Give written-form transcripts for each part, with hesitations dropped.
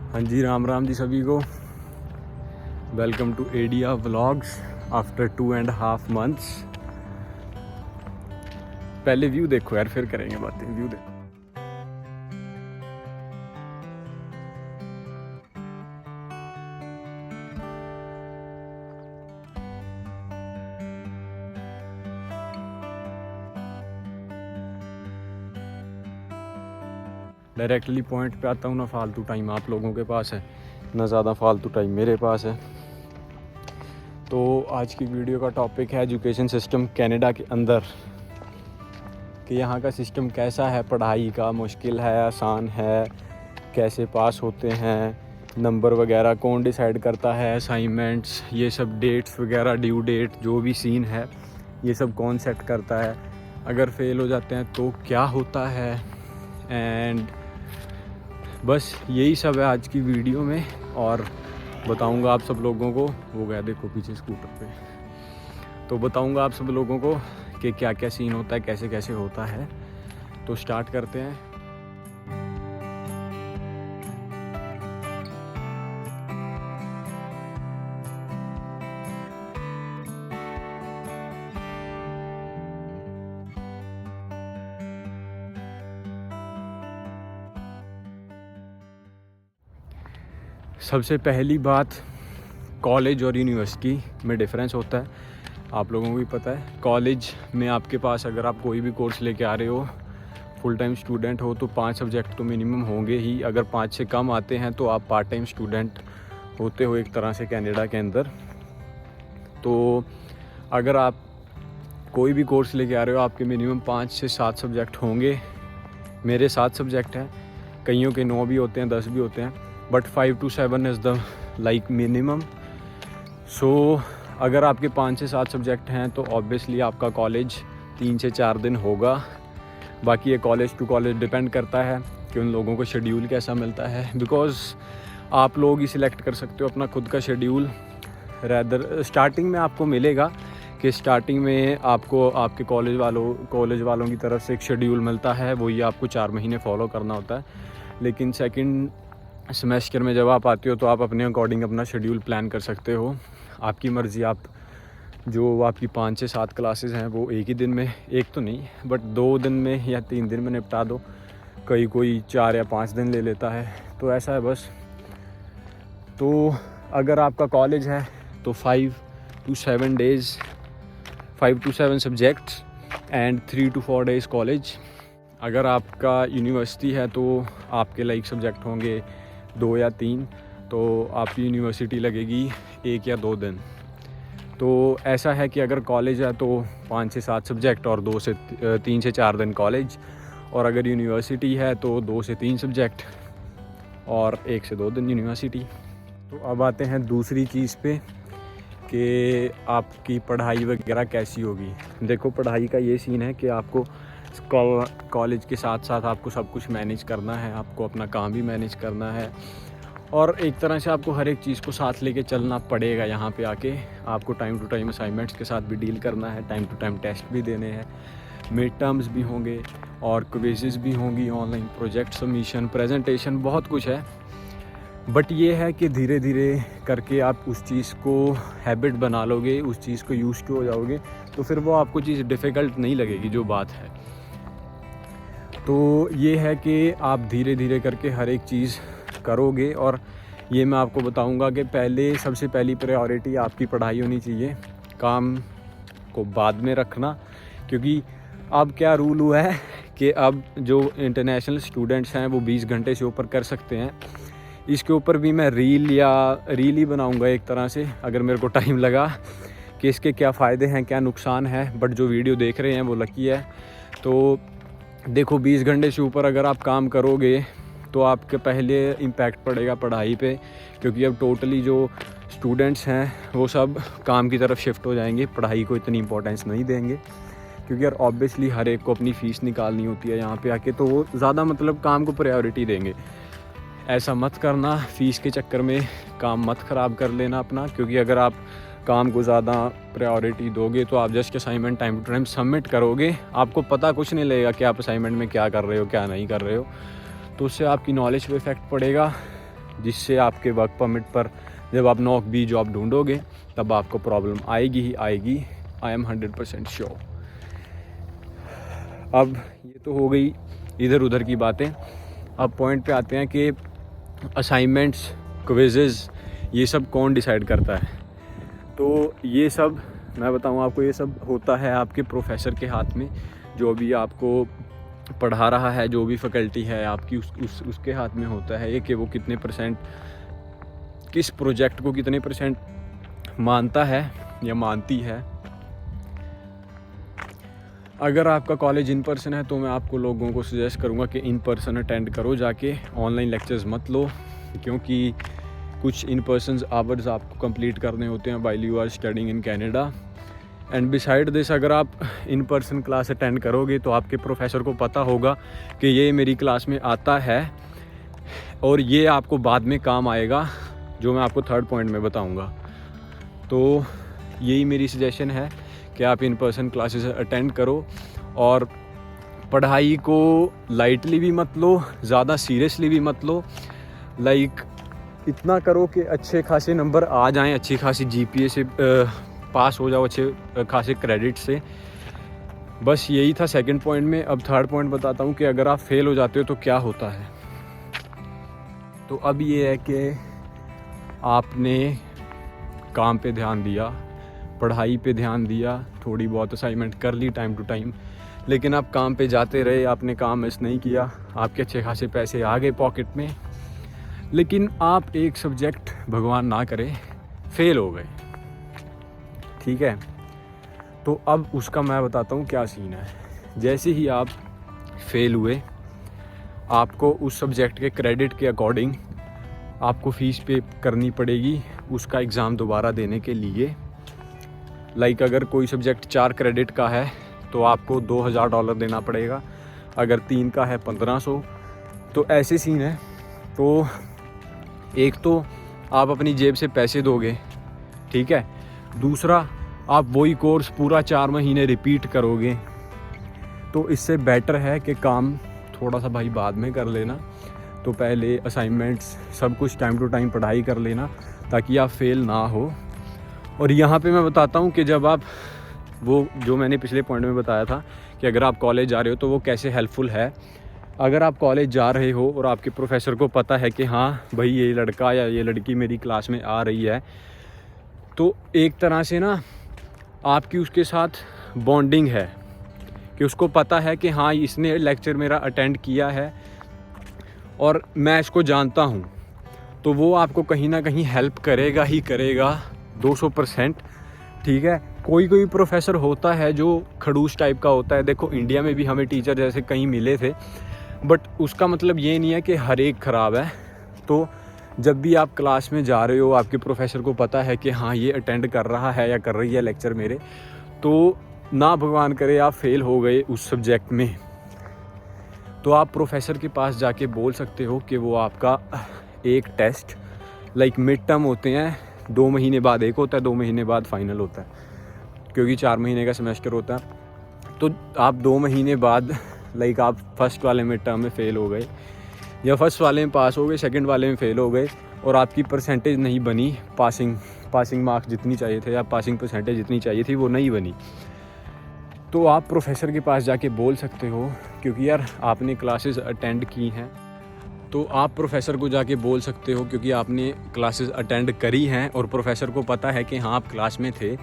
हाँ जी, राम राम जी सभी को। वेलकम टू एडिया व्लॉग्स आफ्टर 2.5 months। पहले व्यू देखो यार, फिर करेंगे बातें। व्यू देखो। डायरेक्टली पॉइंट पे आता हूँ। ना फालतू टाइम आप लोगों के पास है, ना ज़्यादा फालतू टाइम मेरे पास है। तो आज की वीडियो का टॉपिक है एजुकेशन सिस्टम कनाडा के अंदर, कि यहाँ का सिस्टम कैसा है, पढ़ाई का मुश्किल है, आसान है, कैसे पास होते हैं, नंबर वगैरह कौन डिसाइड करता है, असाइनमेंट्स, ये सब डेट्स वगैरह, ड्यू डेट, जो भी सीन है ये सब कौन सेट करता है, अगर फेल हो जाते हैं तो क्या होता है। एंड बस यही सब है आज की वीडियो में। और बताऊंगा आप सब लोगों को, वो गया देखो पीछे स्कूटर पे, तो बताऊंगा आप सब लोगों को कि क्या क्या सीन होता है, कैसे कैसे होता है। तो स्टार्ट करते हैं। सबसे पहली बात, कॉलेज और यूनिवर्सिटी में डिफरेंस होता है। आप लोगों को भी पता है, कॉलेज में आपके पास अगर आप कोई भी कोर्स लेके आ रहे हो, फुल टाइम स्टूडेंट हो, तो 5 सब्जेक्ट तो मिनिमम होंगे ही। अगर 5 से कम आते हैं तो आप पार्ट टाइम स्टूडेंट होते हो एक तरह से कनाडा के अंदर। तो अगर आप कोई भी कोर्स लेके आ रहे हो, आपके मिनिमम 5 से 7 सब्जेक्ट होंगे। मेरे 7 सब्जेक्ट हैं, कईयों के 9 भी होते हैं, 10 भी होते हैं, but 5 to 7 is the like minimum. So अगर आपके 5 से 7 सब्जेक्ट हैं तो ऑब्वियसली आपका कॉलेज 3 से 4 दिन होगा। बाकी ये कॉलेज टू कॉलेज डिपेंड करता है कि उन लोगों को शेड्यूल कैसा मिलता है, बिकॉज़ आप लोग ही सिलेक्ट कर सकते हो अपना खुद का शेड्यूल। रैदर स्टार्टिंग में आपको मिलेगा कि स्टार्टिंग में आपको आपके कॉलेज वालों की तरफ से एक शेड्यूल मिलता है, वो ये आपको 4 महीने फॉलो करना होता है। लेकिन सेकंड सेमेस्टर में जब आप आते हो तो आप अपने अकॉर्डिंग अपना शेड्यूल प्लान कर सकते हो, आपकी मर्ज़ी। आप जो आपकी 5 से 7 क्लासेस हैं वो एक ही दिन में, एक तो नहीं बट 2 दिन में या 3 दिन में निपटा दो। कोई 4 या 5 दिन ले लेता है, तो ऐसा है बस। तो अगर आपका कॉलेज है तो 5 to 7 days, 5 to 7 subjects and 3 to 4 days college. अगर आपका यूनिवर्सिटी है तो आपके लाइक सब्जेक्ट होंगे 2 या 3, तो आपकी यूनिवर्सिटी लगेगी 1 या 2 दिन। तो ऐसा है कि अगर कॉलेज है तो 5 से 7 सब्जेक्ट और 3 से 4 दिन कॉलेज, और अगर यूनिवर्सिटी है तो 2 से 3 सब्जेक्ट और 1 से 2 दिन यूनिवर्सिटी। तो अब आते हैं दूसरी चीज़ पे कि आपकी पढ़ाई वगैरह कैसी होगी। देखो, पढ़ाई का ये सीन है कि आपको कॉलेज के साथ साथ आपको सब कुछ मैनेज करना है, आपको अपना काम भी मैनेज करना है, और एक तरह से आपको हर एक चीज़ को साथ लेके चलना पड़ेगा। यहाँ पे आके आपको टाइम टू टाइम असाइनमेंट्स के साथ भी डील करना है, टाइम टू टाइम टेस्ट भी देने हैं, मिड टर्म्स भी होंगे और क्विज़ेस भी होंगी, ऑनलाइन प्रोजेक्ट सबमिशन, प्रेजेंटेशन, बहुत कुछ है। बट ये है कि धीरे धीरे करके आप उस चीज़ को हैबिट बना लोगे, उस चीज़ को यूज़ टू हो जाओगे, तो फिर वो आपको चीज़ डिफ़िकल्ट नहीं लगेगी जो बात है। तो ये है कि आप धीरे धीरे करके हर एक चीज़ करोगे। और ये मैं आपको बताऊंगा कि सबसे पहली प्रायोरिटी आपकी पढ़ाई होनी चाहिए, काम को बाद में रखना। क्योंकि अब क्या रूल हुआ है कि अब जो इंटरनेशनल स्टूडेंट्स हैं वो 20 घंटे से ऊपर कर सकते हैं। इसके ऊपर भी मैं रील ही बनाऊंगा एक तरह से, अगर मेरे को टाइम लगा, कि इसके क्या फ़ायदे हैं, क्या नुकसान है। बट जो वीडियो देख रहे हैं वो लकी है। तो देखो, 20 घंटे से ऊपर अगर आप काम करोगे तो आपके पहले इम्पैक्ट पड़ेगा पढ़ाई पे, क्योंकि अब टोटली जो स्टूडेंट्स हैं वो सब काम की तरफ शिफ्ट हो जाएंगे, पढ़ाई को इतनी इंपॉर्टेंस नहीं देंगे। क्योंकि यार ऑब्वियसली हर एक को अपनी फ़ीस निकालनी होती है यहाँ पे आके, तो वो ज़्यादा मतलब काम को प्रायोरिटी देंगे। ऐसा मत करना, फ़ीस के चक्कर में काम मत ख़राब कर लेना अपना। क्योंकि अगर आप काम को ज़्यादा प्रायोरिटी दोगे तो आप just assignment time to time submit करोगे, आपको पता कुछ नहीं लगेगा कि आप असाइनमेंट में क्या कर रहे हो, क्या नहीं कर रहे हो। तो उससे आपकी नॉलेज पे इफ़ेक्ट पड़ेगा जिससे आपके वर्क परमिट पर जब आप नौक बी जॉब ढूंढोगे तब आपको प्रॉब्लम आएगी ही आएगी। I am 100% sure. अब ये तो हो गई इधर उधर की बातें। अब पॉइंट पे आते हैं कि असाइनमेंट्स, क्विज़ेस, ये सब कौन डिसाइड करता है। तो ये सब मैं बताऊँ आपको, ये सब होता है आपके प्रोफेसर के हाथ में। जो भी आपको पढ़ा रहा है, जो भी फैकल्टी है आपकी, उसके हाथ में होता है ये कि वो कितने परसेंट किस प्रोजेक्ट को कितने परसेंट मानता है या मानती है। अगर आपका कॉलेज इन पर्सन है तो मैं आपको लोगों को सजेस्ट करूंगा कि इन पर्सन अटेंड करो जाके, ऑनलाइन लेक्चर्स मत लो, क्योंकि कुछ इन पर्सन आवर्स आपको कंप्लीट करने होते हैं while you are studying in Canada. And beside this, अगर आप इन पर्सन क्लास अटेंड करोगे तो आपके प्रोफेसर को पता होगा कि ये मेरी क्लास में आता है और ये आपको बाद में काम आएगा, जो मैं आपको थर्ड पॉइंट में बताऊंगा। तो यही मेरी सजेशन है कि आप इन पर्सन क्लासेस अटेंड करो और पढ़ाई को लाइटली भी मत लो, ज़्यादा सीरियसली भी मत लो। लाइक इतना करो कि अच्छे खासे नंबर आ जाएं, अच्छी खासी जीपीए से पास हो जाओ, अच्छे खासे क्रेडिट से। बस यही था सेकंड पॉइंट में। अब थर्ड पॉइंट बताता हूँ कि अगर आप फेल हो जाते हो तो क्या होता है। तो अब ये है कि आपने काम पे ध्यान दिया, पढ़ाई पे ध्यान दिया, थोड़ी बहुत असाइनमेंट कर ली टाइम टू टाइम, लेकिन आप काम पे जाते रहे, आपने काम मिस नहीं किया, आपके अच्छे खासे पैसे आ गए पॉकेट में, लेकिन आप एक सब्जेक्ट भगवान ना करे फेल हो गए। ठीक है, तो अब उसका मैं बताता हूँ क्या सीन है। जैसे ही आप फेल हुए, आपको उस सब्जेक्ट के क्रेडिट के अकॉर्डिंग आपको फ़ीस पे करनी पड़ेगी उसका एग्ज़ाम दोबारा देने के लिए। लाइक अगर कोई सब्जेक्ट 4 क्रेडिट का है तो आपको $2000 देना पड़ेगा, अगर 3 का है 1500। तो ऐसे सीन है। तो एक तो आप अपनी जेब से पैसे दोगे, ठीक है, दूसरा आप वही कोर्स पूरा 4 महीने रिपीट करोगे। तो इससे बेटर है कि काम थोड़ा सा भाई बाद में कर लेना, तो पहले असाइनमेंट्स सब कुछ टाइम टू टाइम पढ़ाई कर लेना ताकि आप फेल ना हो। और यहाँ पे मैं बताता हूँ कि जब आप वो जो मैंने पिछले पॉइंट में बताया था कि अगर आप कॉलेज जा रहे हो तो वो कैसे हेल्पफुल है। अगर आप कॉलेज जा रहे हो और आपके प्रोफेसर को पता है कि हाँ भाई ये लड़का या ये लड़की मेरी क्लास में आ रही है, तो एक तरह से ना आपकी उसके साथ बॉन्डिंग है कि उसको पता है कि हाँ इसने लेक्चर मेरा अटेंड किया है और मैं इसको जानता हूँ, तो वो आपको कहीं ना कहीं हेल्प करेगा ही करेगा 200%। ठीक है, कोई कोई प्रोफेसर होता है जो खड़ूस टाइप का होता है। देखो इंडिया में भी हमें टीचर जैसे कहीं मिले थे, बट उसका मतलब ये नहीं है कि हर एक ख़राब है। तो जब भी आप क्लास में जा रहे हो, आपके प्रोफेसर को पता है कि हाँ ये अटेंड कर रहा है या कर रही है लेक्चर मेरे, तो ना भगवान करे आप फेल हो गए उस सब्जेक्ट में, तो आप प्रोफेसर के पास जाके बोल सकते हो कि वो आपका एक टेस्ट, लाइक मिड टर्म होते हैं, 2 महीने बाद एक होता है, 2 महीने बाद फाइनल होता है, क्योंकि 4 महीने का सेमेस्टर होता है। तो आप 2 महीने बाद, लाइक आप फर्स्ट वाले मिड टर्म में फ़ेल हो गए या फर्स्ट वाले में पास हो गए, सेकंड वाले में फ़ेल हो गए और आपकी परसेंटेज नहीं बनी, पासिंग मार्क्स जितनी चाहिए थे या पासिंग परसेंटेज जितनी चाहिए थी वो नहीं बनी, तो आप प्रोफेसर के पास जाके बोल सकते हो, क्योंकि यार आपने क्लासेस अटेंड की हैं, तो आप प्रोफेसर को जाके बोल सकते हो क्योंकि आपने क्लासेस अटेंड करी हैं और प्रोफेसर को पता है कि हाँ आप क्लास में थे।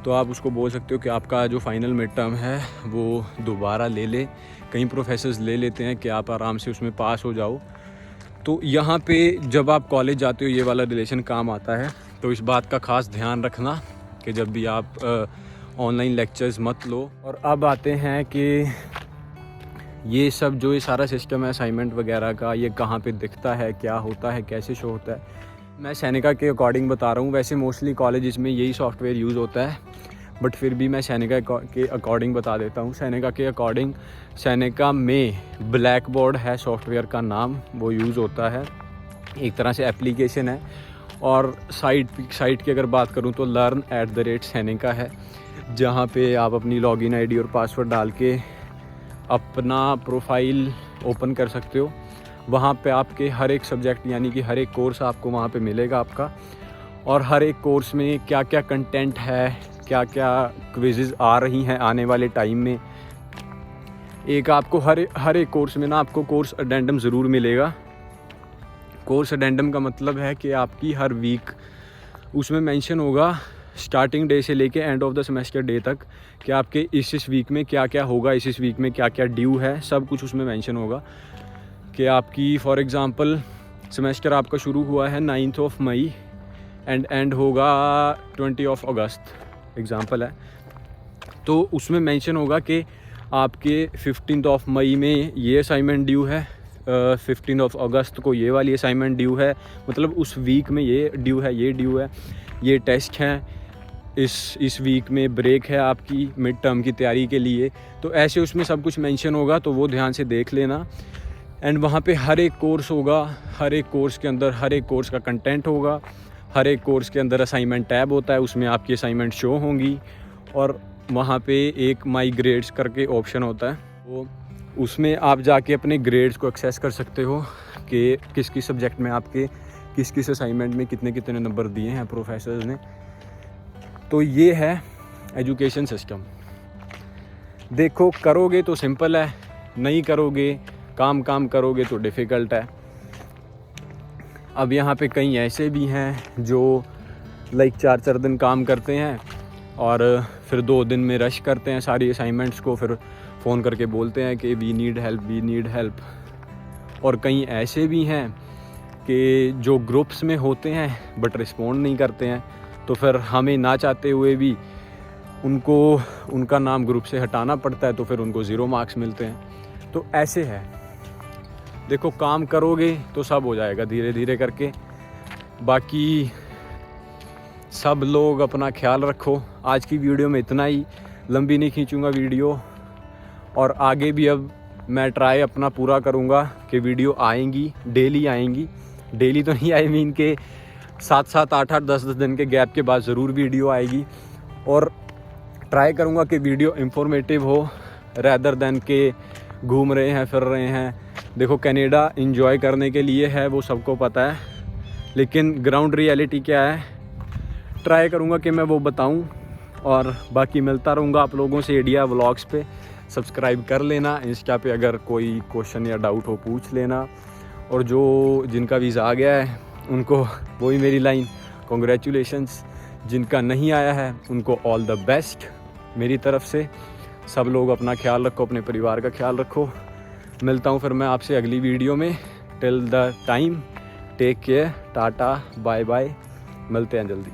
तो आप उसको बोल सकते हो कि आपका जो फाइनल मिड टर्म है वो दोबारा ले ले। कई प्रोफेसर्स ले लेते हैं कि आप आराम से उसमें पास हो जाओ। तो यहाँ पे जब आप कॉलेज जाते हो ये वाला रिलेशन काम आता है। तो इस बात का ख़ास ध्यान रखना कि जब भी आप ऑनलाइन लेक्चर्स मत लो। और अब आते हैं कि ये सब जो ये सारा सिस्टम है असाइनमेंट वगैरह का, ये कहाँ पे दिखता है, क्या होता है, कैसे शो होता है। मैं सैनिका के अकॉर्डिंग बता रहा हूँ। वैसे मोस्टली कॉलेजेस में यही सॉफ्टवेयर यूज़ होता है, बट फिर भी मैं सैनिका के अकॉर्डिंग बता देता हूँ। सैनिका के अकॉर्डिंग, सैनिका में ब्लैक बोर्ड है सॉफ्टवेयर का नाम, वो यूज़ होता है, एक तरह से एप्लीकेशन है। और साइट की अगर बात करूँ तो learn@Seneca है, जहाँ पे आप अपनी लॉगिन आईडी और पासवर्ड डाल के अपना प्रोफाइल ओपन कर सकते हो। वहाँ पे आपके हर एक सब्जेक्ट यानी कि हर एक कोर्स आपको वहाँ पे मिलेगा आपका, और हर एक कोर्स में क्या क्या कंटेंट है, क्या क्या क्विज़ेस आ रही हैं आने वाले टाइम में। एक आपको हर एक कोर्स में ना आपको कोर्स अडेंडम ज़रूर मिलेगा। कोर्स अडेंडम का मतलब है कि आपकी हर वीक उसमें मेंशन होगा स्टार्टिंग डे से लेके end of the semester day तक कि आपके इस वीक में क्या क्या होगा, इस वीक में क्या क्या ड्यू है, सब कुछ उसमें मेंशन होगा। कि आपकी फॉर एग्ज़ाम्पल सेमेस्टर आपका शुरू हुआ है 9 मई एंड एंड होगा 20 अगस्त, एग्ज़ाम्पल है, तो उसमें मेंशन होगा कि आपके 15 मई में ये असाइनमेंट ड्यू है, 15 अगस्त को ये वाली असाइनमेंट ड्यू है, मतलब उस वीक में ये ड्यू है, ये ड्यू है, ये टेस्ट हैं, इस वीक में ब्रेक है आपकी मिड टर्म की तैयारी के लिए। तो ऐसे उसमें सब कुछ मेंशन होगा, तो वो ध्यान से देख लेना। एंड वहाँ पे हर एक कोर्स होगा, हर एक कोर्स के अंदर हर एक कोर्स का कंटेंट होगा, हर एक कोर्स के अंदर असाइनमेंट टैब होता है, उसमें आपकी असाइनमेंट शो होंगी, और वहाँ पे एक माई ग्रेड्स करके ऑप्शन होता है, तो उसमें आप जाके अपने ग्रेड्स को एक्सेस कर सकते हो कि किस किस सब्जेक्ट में आपके किस किस असाइनमेंट में कितने कितने नंबर दिए हैं प्रोफेसर्स ने। तो ये है एजुकेशन सिस्टम। देखो, करोगे तो सिंपल है, नहीं करोगे, काम करोगे तो डिफ़िकल्ट है। अब यहाँ पे कई ऐसे भी हैं जो लाइक 4 दिन काम करते हैं और फिर 2 दिन में रश करते हैं सारी असाइनमेंट्स को, फिर फ़ोन करके बोलते हैं कि वी नीड हेल्प। और कई ऐसे भी हैं कि जो ग्रुप्स में होते हैं बट रिस्पॉन्ड नहीं करते हैं, तो फिर हमें ना चाहते हुए भी उनका नाम ग्रुप से हटाना पड़ता है, तो फिर उनको 0 मार्क्स मिलते हैं। तो ऐसे है। देखो, काम करोगे तो सब हो जाएगा धीरे धीरे करके। बाकी सब लोग अपना ख्याल रखो। आज की वीडियो में इतना ही, लंबी नहीं खींचूंगा वीडियो, और आगे भी अब मैं ट्राई अपना पूरा करूंगा कि वीडियो आएंगी, डेली आएंगी। डेली तो नहीं, आई मीन के 7-7, 8-8, 10-10 दिन के गैप के बाद ज़रूर वीडियो आएगी, और ट्राई करूंगा कि वीडियो इंफॉर्मेटिव हो रैदर दैन के घूम रहे हैं, फिर रहे हैं। देखो, कनाडा एंजॉय करने के लिए है, वो सबको पता है, लेकिन ग्राउंड रियलिटी क्या है ट्राई करूंगा कि मैं वो बताऊं। और बाकी मिलता रहूँगा आप लोगों से इंडिया व्लॉग्स पे। सब्सक्राइब कर लेना, इंस्टा पे अगर कोई क्वेश्चन या डाउट हो पूछ लेना, और जिनका वीज़ा आ गया है उनको वही मेरी लाइन, कॉन्ग्रेचुलेशंस। जिनका नहीं आया है उनको ऑल द बेस्ट मेरी तरफ से। सब लोग अपना ख्याल रखो, अपने परिवार का ख्याल रखो। मिलता हूँ फिर मैं आपसे अगली वीडियो में। Till the time, take care, tata, bye bye, मिलते हैं जल्दी।